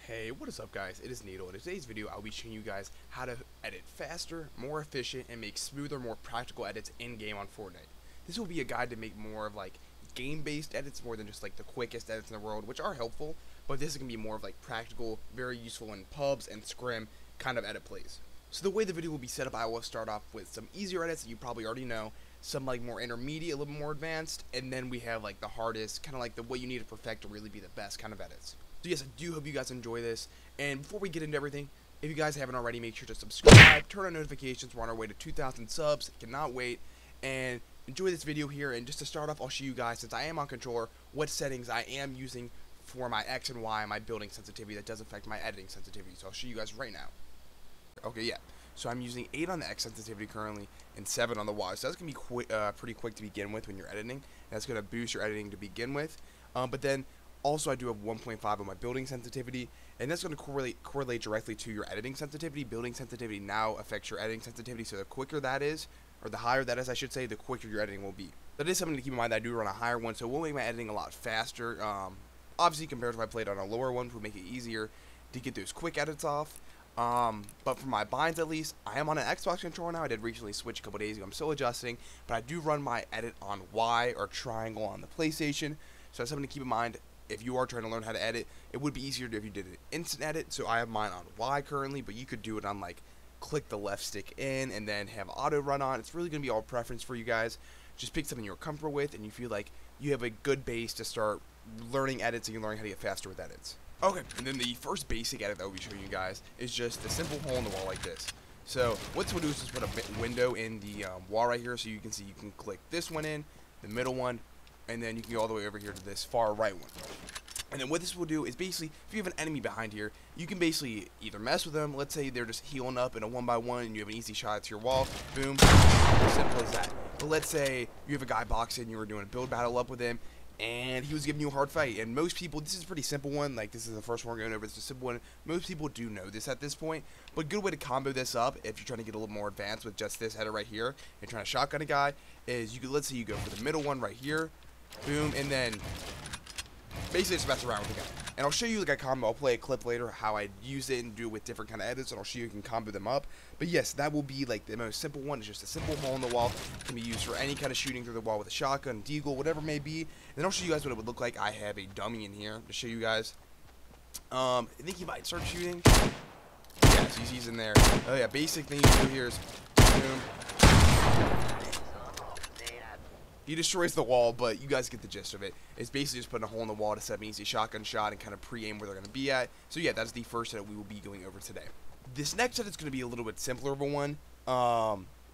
Hey, what is up guys? It is Needle. In today's video, I'll be showing you guys how to edit faster, more efficient, and make smoother, more practical edits in-game on Fortnite. This will be a guide to make more of like game-based edits more than just like the quickest edits in the world, which are helpful, but this is going to be more of like practical, very useful in pubs and scrim kind of edit plays. So the way the video will be set up, I will start off with some easier edits that you probably already know, some like more intermediate, a little more advanced, and then we have like the hardest, kind of like the what you need to perfect to really be the best kind of edits. So yes, I do hope you guys enjoy this, and before we get into everything, if you guys haven't already, make sure to subscribe, turn on notifications. We're on our way to 2,000 subs, cannot wait, and enjoy this video here. And just to start off, I'll show you guys, since I am on controller, what settings I am using for my X and Y and my building sensitivity that does affect my editing sensitivity. So I'll show you guys right now. Okay, yeah. So I'm using 8 on the X sensitivity currently and 7 on the Y. So that's going to be pretty quick to begin with when you're editing. That's going to boost your editing to begin with. But then also I do have 1.5 on my building sensitivity, and that's going to correlate directly to your editing sensitivity. Building sensitivity now affects your editing sensitivity, so the quicker that is, or the higher that is I should say, the quicker your editing will be. That is something to keep in mind, that I do run a higher one, so it will make my editing a lot faster. Obviously compared to if I played on a lower one, it will make it easier to get those quick edits off. But for my binds at least, I am on an Xbox controller now. I did recently switch a couple days ago. I'm still adjusting, but I do run my edit on Y or triangle on the PlayStation, so that's something to keep in mind. If you are trying to learn how to edit, it would be easier if you did an instant edit. So I have mine on Y currently, but you could do it on like click the left stick in and then have auto run on. It's really going to be all preference for you guys. Just pick something you're comfortable with and you feel like you have a good base to start learning edits and you're learning how to get faster with edits. Okay, and then the first basic edit that we'll be showing you guys is just a simple hole in the wall like this. So what this will do is just put a window in the wall right here, so you can see you can click this one in, the middle one, and then you can go all the way over here to this far right one. And then what this will do is basically, if you have an enemy behind here, you can basically either mess with them. Let's say they're just healing up in a 1x1 and you have an easy shot to your wall. Boom. As simple as that. But let's say you have a guy boxing and you were doing a build battle up with him and he was giving you a hard fight. And most people, this is a pretty simple one. Like, this is the first one we're going over. It's a simple one. Most people do know this at this point. But a good way to combo this up, if you're trying to get a little more advanced with just this header right here and trying to shotgun a guy, is you could, let's say you go for the middle one right here. Boom. And then basically just mess around with the guy. And I'll show you like a combo. I'll play a clip later how I use it and do it with different kind of edits, and I'll show you can combo them up. But yes, that will be like the most simple one. It's just a simple hole in the wall. It can be used for any kind of shooting through the wall with a shotgun, deagle, whatever it may be. And then I'll show you guys what it would look like. I have a dummy in here to show you guys. I think he might start shooting. Yeah, so he's in there. Oh yeah, basic thing you do here is boom. He destroys the wall, but you guys get the gist of it. It's basically just putting a hole in the wall to set an easy shotgun shot and kind of pre-aim where they're going to be at. So yeah, that's the first edit we will be going over today. This next edit is going to be a little bit simpler of a one.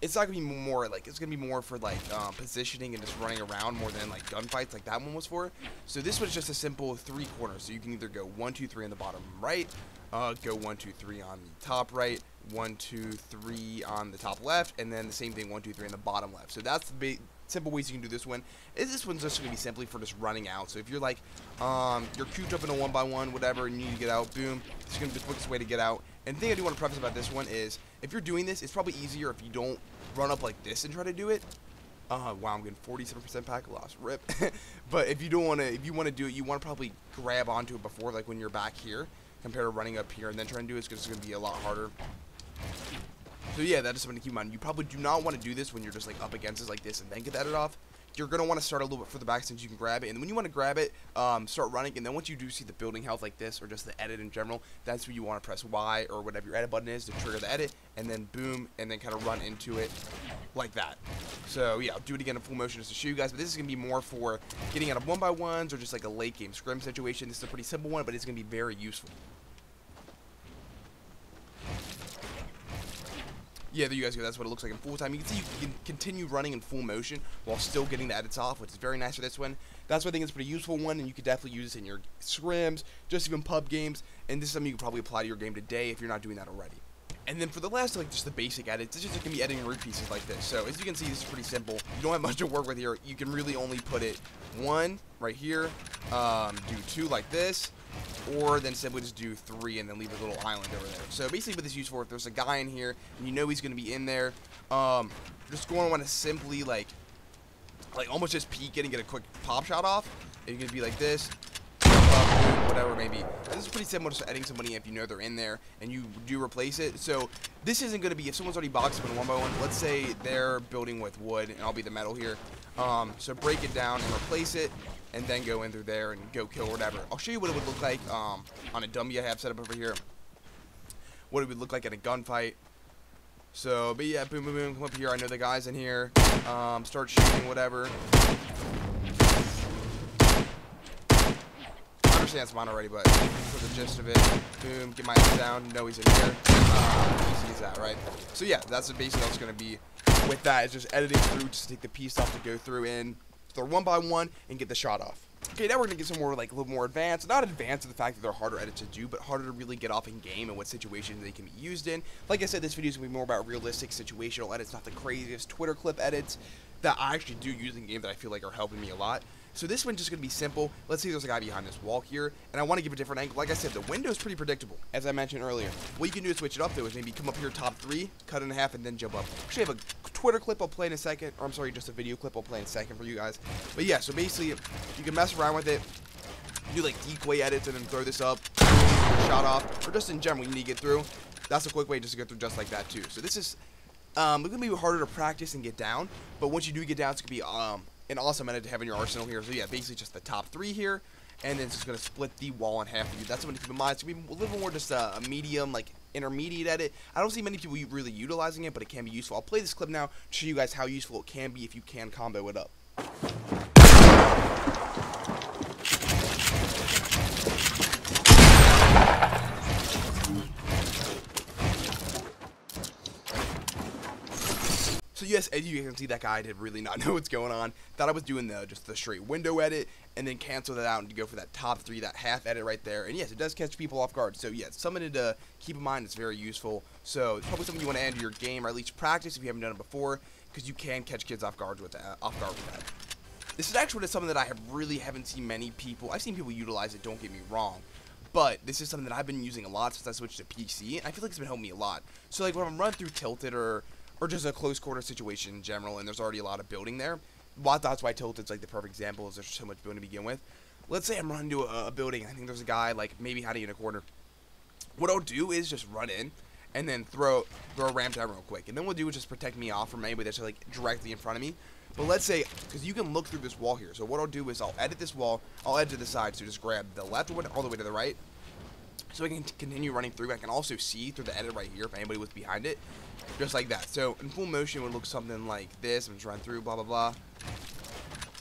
It's not going to be more like, it's going to be more for like positioning and just running around more than like gunfights like that one was for. So this one's just a simple 3 corners. So you can either go 1, 2, 3 on the bottom right, go 1, 2, 3 on the top right, 1, 2, 3 on the top left, and then the same thing 1, 2, 3 on the bottom left. So that's the simple ways you can do this one. This one's just going to be simply for just running out. So if you're like, you're cooped up in a 1x1, whatever, and you need to get out, boom, it's going to be the quickest way to get out. And the thing I do want to preface about this one is, if you're doing this, it's probably easier if you don't run up like this and try to do it. Wow, I'm getting 47% pack loss, rip. But if you don't want to, if you want to do it, you want to probably grab onto it before, like when you're back here, compared to running up here and then trying to do it, because it's going to be a lot harder. So yeah, that is something to keep in mind. You probably do not want to do this when you're just like up against it like this and then get that off. You're going to want to start a little bit further back since you can grab it. And when you want to grab it, start running. And then once you do see the building health like this, or just the edit in general, that's where you want to press Y or whatever your edit button is to trigger the edit. And then boom, and then kind of run into it like that. So yeah, I'll do it again in full motion just to show you guys. But this is going to be more for getting out of 1x1s or just like a late game scrim situation. This is a pretty simple one, but it's going to be very useful. Yeah, there you guys go. That's what it looks like in full time. You can see you can continue running in full motion while still getting the edits off, which is very nice for this one. That's why I think it's a pretty useful one, and you could definitely use this in your scrims, just even pub games, and this is something you can probably apply to your game today if you're not doing that already. And then for the last, like, just the basic edits, it's just going to be editing root pieces like this. So as you can see, this is pretty simple. You don't have much to work with here. You can really only put it 1 right here, do 2 like this, or then simply just do 3 and then leave a little island over there. So basically what this is used for, if there's a guy in here and you know he's going to be in there, just going to want to simply like almost just peek it and get a quick pop shot off. And you're going to be like this, whatever it may be. This is pretty similar to editing somebody if you know they're in there and you do replace it. So this isn't going to be, if someone's already boxed up in 1x1, let's say they're building with wood and I'll be the metal here. So break it down and replace it, and then go in through there and go kill or whatever. I'll show you what it would look like on a dummy I have set up over here. What it would look like in a gunfight. So, but yeah, boom, boom, boom, come up here. I know the guy's in here. Start shooting, whatever. I understand it's mine already, but for the gist of it, boom, get my ass down. Know he's in here. Easy as that, right? So yeah, that's basically all it's gonna be. With that, it's just editing through, just take the piece off to go through in, throw 1x1, and get the shot off. Okay, now we're gonna get some more, like, a little more advanced. Not advanced in the fact that they're harder edits to do, but harder to really get off in game and what situations they can be used in. Like I said, this video is gonna be more about realistic situational edits, not the craziest Twitter clip edits that I actually do use in game that I feel like are helping me a lot. So this one's just going to be simple. Let's say there's a guy behind this wall here, and I want to give a different angle. Like I said, the window's pretty predictable, as I mentioned earlier. What you can do to switch it up, though, is maybe come up here top 3, cut it in half, and then jump up. Actually, I have a Twitter clip I'll play in a second, or I'm sorry, just a video clip I'll play in a second for you guys. But yeah, so basically, you can mess around with it, do like decoy edits, and then throw this up, shot off, or just in general, you need to get through. That's a quick way just to go through just like that, too. So this is it's going to be harder to practice and get down, but once you do get down, it's going to be an awesome edit to have in your arsenal here. So yeah, basically just the top 3 here, and then it's just going to split the wall in half for you. That's something to keep in mind. It's going to be a little more just a medium, like intermediate edit. I don't see many people really utilizing it, but it can be useful. I'll play this clip now to show you guys how useful it can be if you can combo it up. So yes, as you can see, that guy did really not know what's going on. Thought I was doing just the straight window edit, and then cancel that out and go for that top 3, that half edit right there. And yes, it does catch people off guard. So yeah, it's something to keep in mind. It's very useful. So it's probably something you want to add to your game, or at least practice if you haven't done it before, because you can catch kids off guard with that. This is actually something that I haven't seen many people. I've seen people utilize it. Don't get me wrong. But this is something that I've been using a lot since I switched to PC, and I feel like it's been helping me a lot. So like when I'm running through Tilted or just a close quarter situation in general, and there's already a lot of building there. Well, that's why Tilted's like the perfect example, is there's so much building to begin with. Let's say I'm running to a building, and I think there's a guy like maybe hiding in a corner. What I'll do is just run in, and then throw a ramp down real quick, and then what we'll do is just protect me off from anybody that's like directly in front of me. But let's say, because you can look through this wall here, so what I'll do is I'll edit this wall, I'll edit to the side, so just grab the left one all the way to the right, so I can continue running through. I can also see through the edit right here if anybody was behind it. Just like that. So in full motion, it would look something like this. I'm just running through, blah, blah, blah.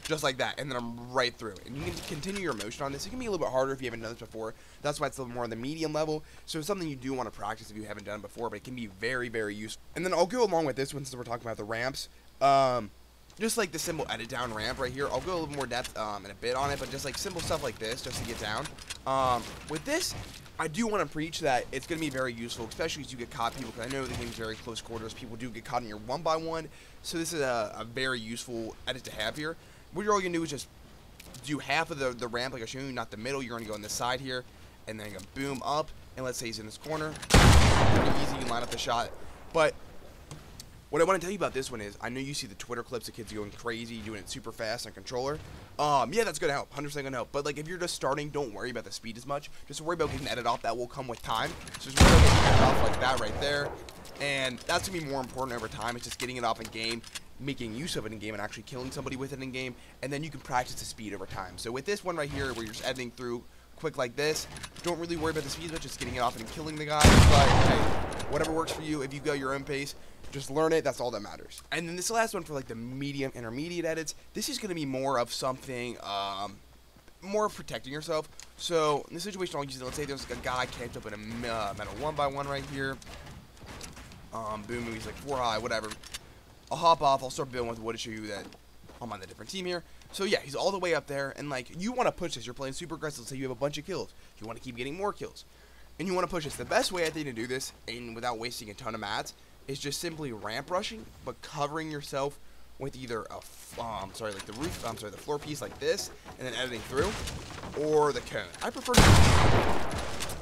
Just like that. And then I'm right through. And you can continue your motion on this. It can be a little bit harder if you haven't done this before. That's why it's a little more on the medium level. So it's something you do want to practice if you haven't done it before. But it can be very, very useful. And then I'll go along with this one since we're talking about the ramps. Just like the simple edit down ramp right here. I'll go a little more depth in a bit on it. But just like simple stuff like this just to get down. With this, I do want to preach that it's going to be very useful, especially as you get caught, people, because I know the game's very close quarters. People do get caught in your 1x1, so this is a very useful edit to have here. What you're all going to do is just do half of the ramp, like I showed you, not the middle. You're going to go on this side here, and then go boom up, and let's say he's in this corner. Pretty easy, you can line up the shot. But what I want to tell you about this one is, I know you see the Twitter clips of kids going crazy, doing it super fast on controller. Yeah, that's gonna help, 100% gonna help. But like, if you're just starting, don't worry about the speed as much. Just worry about getting edit off. That will come with time. So just worry about getting edit off like that right there, and that's gonna be more important over time. It's just getting it off in game, making use of it in game, and actually killing somebody with it in game, and then you can practice the speed over time. So with this one right here, where you're just editing through quick like this, don't really worry about the speed, but just getting it off and killing the guy. But hey, whatever works for you. If you go your own pace, just learn it. That's all that matters. And then this last one for like the medium intermediate edits, this is going to be more of something more of protecting yourself. So in this situation, I'll use it. Let's say there's like a guy camped up in a metal 1x1 right here. Boom, he's like 4 high, whatever. I'll hop off. I'll start building with wood to show you that I'm on the different team here. So yeah, he's all the way up there, and like, you want to push this. You're playing super aggressive. Let's say you have a bunch of kills. You want to keep getting more kills, and you want to push this. The best way I think to do this, and without wasting a ton of mats, is just simply ramp rushing, but covering yourself with either a the floor piece like this, and then editing through, or the cone. I prefer to,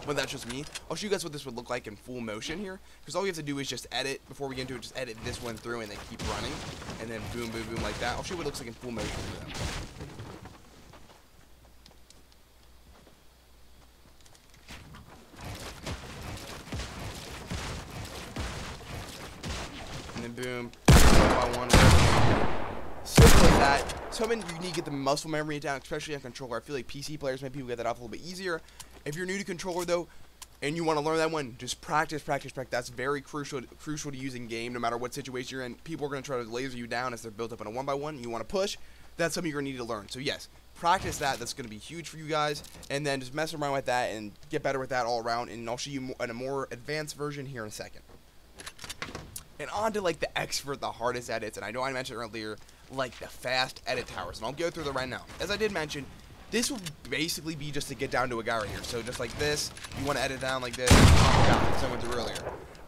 but that's just me. I'll show you guys what this would look like in full motion here, because all we have to do is just edit, before we get into it, just edit this one through, and then keep running, and then boom, boom, boom, like that. I'll show you what it looks like in full motion for them. and then boom, one by one, whatever. Simple as that. Something you need to get the muscle memory down, especially on controller. I feel like PC players, maybe people get that off a little bit easier. If you're new to controller though, and you want to learn that one, just practice. That's very crucial to use in game, no matter what situation you're in. People are going to try to laser you down as they're built up in a 1x1. You want to push. That's something you're going to need to learn. So yes, practice that. That's going to be huge for you guys. And then just mess around with that and get better with that all around. And I'll show you in a more advanced version here in a second. And on to like the expert, the hardest edits. And I know I mentioned earlier, like the fast edit towers. And I'll go through them right now. As I did mention, this will basically be just to get down to a guy right here. So just like this, you want to edit down like this. Like someone did earlier.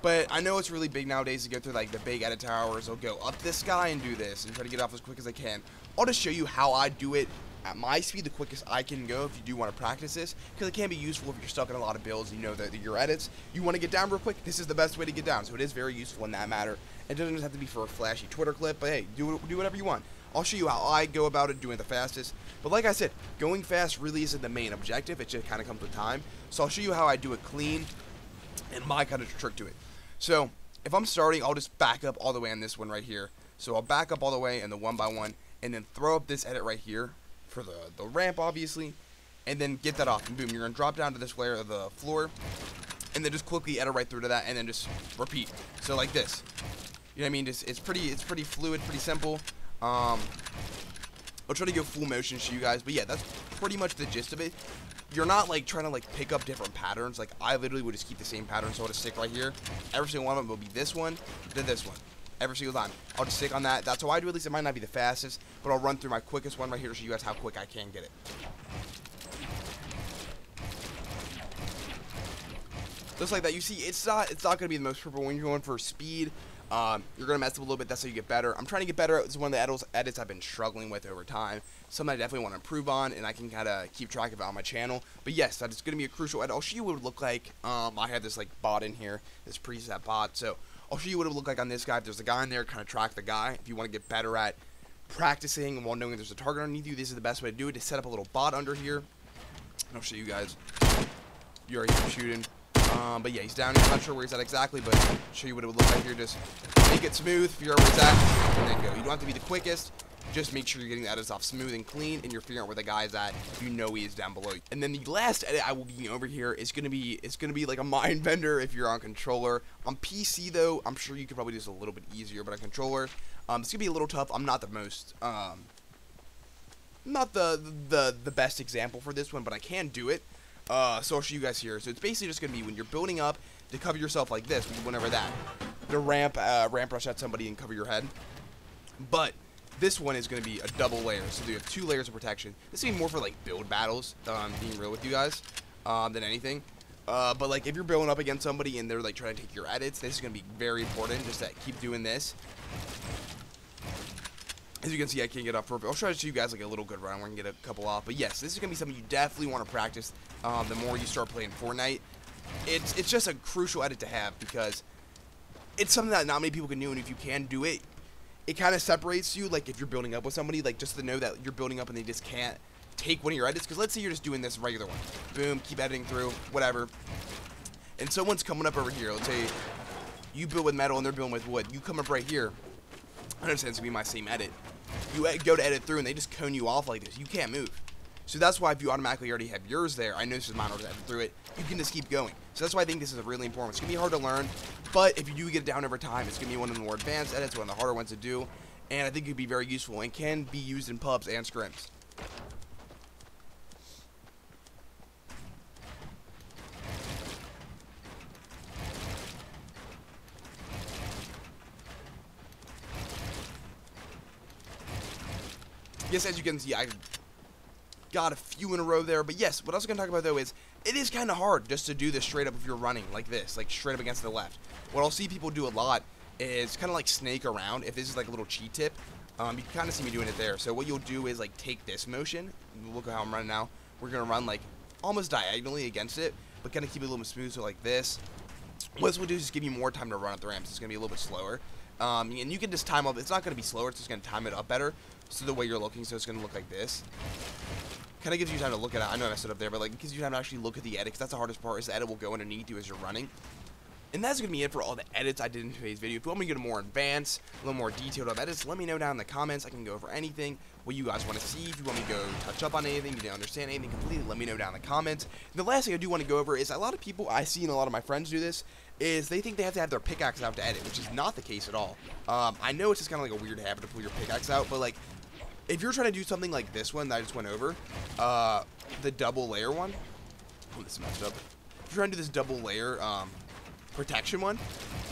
But I know it's really big nowadays to go through like the big edit towers. I'll go up this guy and do this and try to get off as quick as I can. I'll just show you how I do it at my speed, the quickest I can go if you do want to practice this. Because it can be useful if you're stuck in a lot of builds, you know that your edits, you want to get down real quick, this is the best way to get down. So it is very useful in that matter. It doesn't just have to be for a flashy Twitter clip, but hey, do whatever you want. I'll show you how I go about it, doing it the fastest. But like I said, going fast really isn't the main objective. It just kind of comes with time. So I'll show you how I do it clean and my kind of trick to it. So if I'm starting, I'll just back up all the way on this one right here. So I'll back up all the way in the 1x1 and then throw up this edit right here for the ramp, obviously. And then get that off. And boom, you're going to drop down to this layer of the floor. And then just quickly edit right through to that and then just repeat. So like this. You know what I mean? It's pretty fluid, pretty simple. I'll try to go full motion to you guys, but yeah, that's pretty much the gist of it. You're not like trying to like pick up different patterns. Like I literally would just keep the same pattern, so I'll just stick right here. Every single one of them will be this one, then this one. Every single time. I'll just stick on that. That's how I do it. At least it might not be the fastest, but I'll run through my quickest one right here to show you guys how quick I can get it. Just like that. You see, it's not gonna be the most purple when you're going for speed. You're going to mess up a little bit. That's how you get better. I'm trying to get better. It's one of the edits I've been struggling with over time. Something I definitely want to improve on, and I can kind of keep track of it on my channel. But yes, that is going to be a crucial edit. I'll show you what it would look like. I have this like bot in here, this preset bot. So I'll show you what it would look like on this guy. If there's a guy in there, kind of track the guy. If you want to get better at practicing while knowing there's a target underneath you, this is the best way to do it. To set up a little bot under here. And I'll show you guys. You already shooting. But yeah, he's down here. I'm not sure where he's at exactly, but I'll show you what it would look like here. Just make it smooth, figure out where he's at, and then go. You don't have to be the quickest. Just make sure you're getting the edits off smooth and clean, and you're figuring out where the guy's at if you know he is down below you. And then the last edit I will be over here is gonna be like a mind bender if you're on controller. On PC though, I'm sure you could probably do this a little bit easier, but on controller, it's gonna be a little tough. I'm not the most not the best example for this one, but I can do it. So I'll show you guys here. So it's basically just going to be when you're building up to cover yourself like this, whenever that. The ramp rush at somebody and cover your head. But this one is going to be a double layer. So you have 2 layers of protection. This is going to be more for like build battles, being real with you guys, than anything. But like if you're building up against somebody and they're like trying to take your edits, this is going to be very important. Just to keep doing this. As you can see, I can't get off perfect. I'll try to show you guys like a little good run where I can get a couple off. But yes, this is going to be something you definitely want to practice the more you start playing Fortnite. It's just a crucial edit to have because it's something that not many people can do. And if you can do it, it kind of separates you. Like if you're building up with somebody, like just to know that you're building up and they just can't take one of your edits. Because let's say you're just doing this regular one. Boom, keep editing through, whatever. And someone's coming up over here. Let's say you build with metal and they're building with wood. You come up right here. I understand it's going to be my same edit. You go to edit through and they just cone you off like this. You can't move. So that's why if you automatically already have yours there, I know this is mine, I'll just edit through it, you can just keep going. So that's why I think this is really important. It's going to be hard to learn, but if you do get it down over time, it's going to be one of the more advanced edits, one of the harder ones to do, and I think it could be very useful and can be used in pubs and scrims. Yes, as you can see, I got a few in a row there, but yes, what I was going to talk about though is, it is kind of hard just to do this straight up if you're running like this, like straight up against the left. What I'll see people do a lot is kind of like snake around. If this is like a little cheat tip, you can kind of see me doing it there. So what you'll do is like take this motion, look at how I'm running now, we're going to run like almost diagonally against it, but kind of keep it a little bit smooth, so like this. What this will do is just give you more time to run up the ramps. It's going to be a little bit slower. And you can just time up, it's not going to be slower, it's just going to time it up better. So the way you're looking, so it's going to look like this. Kind of gives you time to look at it. I know I messed it up there, but like it gives you time to actually look at the edit, because that's the hardest part, is the edit will go underneath you as you're running. And that's going to be it for all the edits I did in today's video. If you want me to get more advanced, a little more detailed of edits, let me know down in the comments. I can go over anything, what you guys want to see. If you want me to go touch up on anything, you didn't understand anything completely, let me know down in the comments. And the last thing I do want to go over is a lot of people, I see and a lot of my friends do this, is they think they have to have their pickaxe out to edit, which is not the case at all. I know it's just kind of like a weird habit to pull your pickaxe out, but like, if you're trying to do something like this one that I just went over, the double layer one, oh, this is messed up. If you're trying to do this double layer, protection one,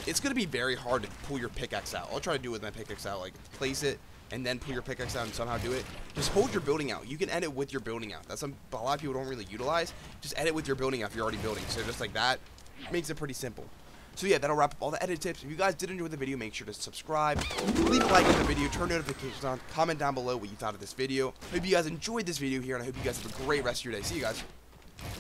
it's going to be very hard to pull your pickaxe out. I'll try to do it with my pickaxe out, like place it and then pull your pickaxe out and somehow do it. Just hold your building out. You can edit with your building out. That's something a lot of people don't really utilize. Just edit with your building out if you're already building. So just like that makes it pretty simple. So yeah, that'll wrap up all the edit tips. If you guys did enjoy the video, make sure to subscribe, leave a like on the video, turn notifications on, comment down below what you thought of this video. Hope you guys enjoyed this video here, and I hope you guys have a great rest of your day. See you guys.